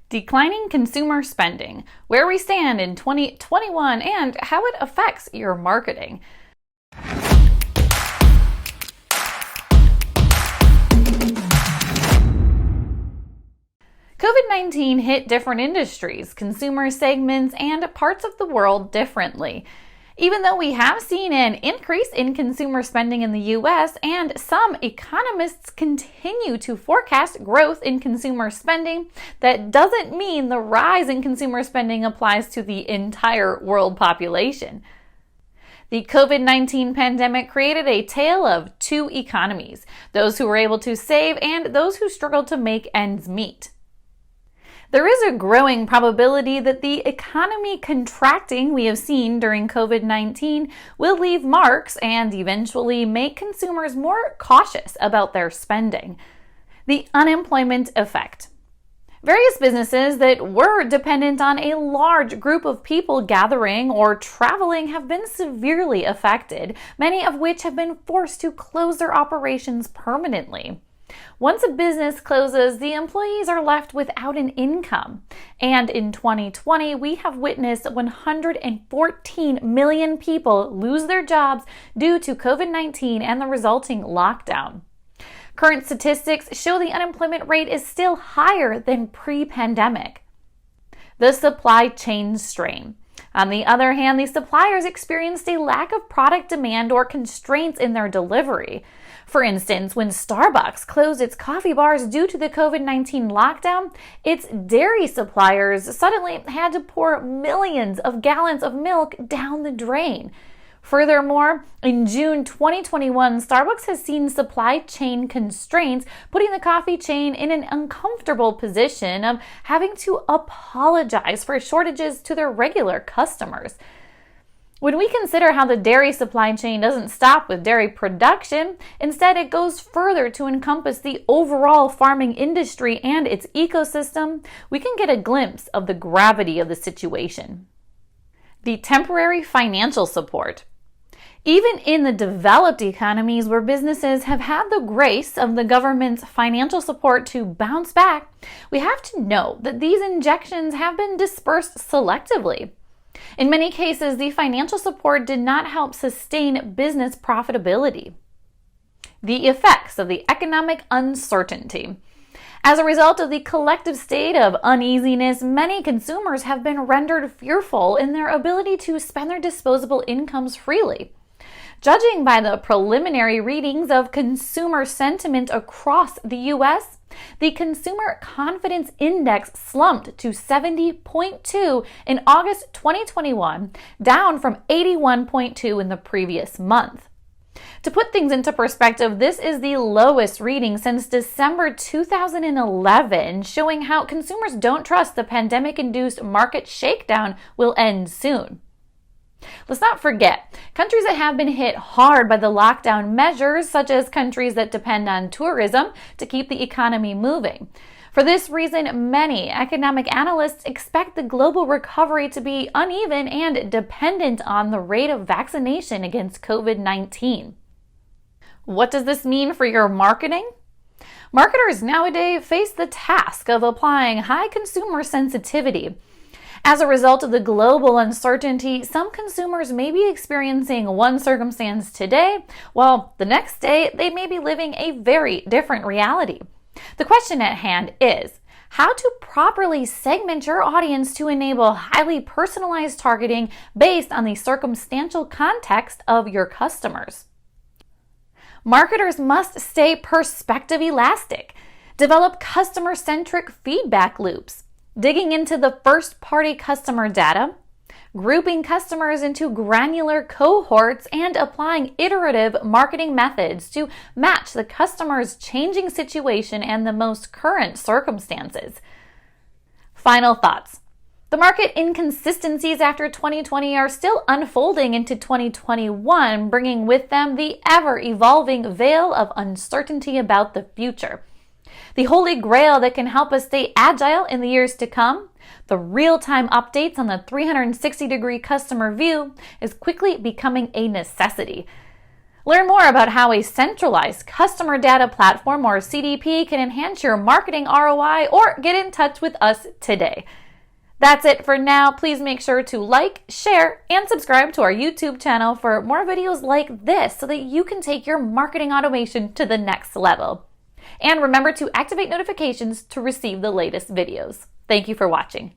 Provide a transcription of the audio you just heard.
Declining consumer spending, where we stand in 2021 and how it affects your marketing. COVID-19 hit different industries, consumer segments, and parts of the world differently. Even though we have seen an increase in consumer spending in the U.S., and some economists continue to forecast growth in consumer spending, that doesn't mean the rise in consumer spending applies to the entire world population. The COVID-19 pandemic created a tale of two economies, those who were able to save and those who struggled to make ends meet. There is a growing probability that the economy contracting we have seen during COVID-19 will leave marks and eventually make consumers more cautious about their spending. The unemployment effect. Various businesses that were dependent on a large group of people gathering or traveling have been severely affected, many of which have been forced to close their operations permanently. Once a business closes, the employees are left without an income. And in 2020, we have witnessed 114 million people lose their jobs due to COVID-19 and the resulting lockdown. Current statistics show the unemployment rate is still higher than pre-pandemic. The supply chain strain. On the other hand, the suppliers experienced a lack of product demand or constraints in their delivery. For instance, when Starbucks closed its coffee bars due to the COVID-19 lockdown, its dairy suppliers suddenly had to pour millions of gallons of milk down the drain. Furthermore, in June 2021, Starbucks has seen supply chain constraints, putting the coffee chain in an uncomfortable position of having to apologize for shortages to their regular customers. When we consider how the dairy supply chain doesn't stop with dairy production, instead it goes further to encompass the overall farming industry and its ecosystem, we can get a glimpse of the gravity of the situation. The temporary financial support. Even in the developed economies where businesses have had the grace of the government's financial support to bounce back, we have to note that these injections have been dispersed selectively. In many cases, the financial support did not help sustain business profitability. The effects of the economic uncertainty. As a result of the collective state of uneasiness, many consumers have been rendered fearful in their ability to spend their disposable incomes freely. Judging by the preliminary readings of consumer sentiment across the U.S., the Consumer Confidence Index slumped to 70.2 in August 2021, down from 81.2 in the previous month. To put things into perspective, this is the lowest reading since December 2011, showing how consumers don't trust the pandemic-induced market shakedown will end soon. Let's not forget, countries that have been hit hard by the lockdown measures, such as countries that depend on tourism to keep the economy moving. For this reason, many economic analysts expect the global recovery to be uneven and dependent on the rate of vaccination against COVID-19. What does this mean for your marketing? Marketers nowadays face the task of applying high consumer sensitivity. As a result of the global uncertainty, some consumers may be experiencing one circumstance today, while the next day they may be living a very different reality. The question at hand is how to properly segment your audience to enable highly personalized targeting based on the circumstantial context of your customers. Marketers must stay perspective elastic, develop customer-centric feedback loops, digging into the first-party customer data, grouping customers into granular cohorts, and applying iterative marketing methods to match the customer's changing situation and the most current circumstances. Final thoughts. The market inconsistencies after 2020 are still unfolding into 2021, bringing with them the ever-evolving veil of uncertainty about the future. The holy grail that can help us stay agile in the years to come, the real-time updates on the 360-degree customer view, is quickly becoming a necessity. Learn more about how a centralized customer data platform, or CDP, can enhance your marketing ROI, or get in touch with us today. That's it for now. Please make sure to like, share, and subscribe to our YouTube channel for more videos like this so that you can take your marketing automation to the next level. And remember to activate notifications to receive the latest videos. Thank you for watching.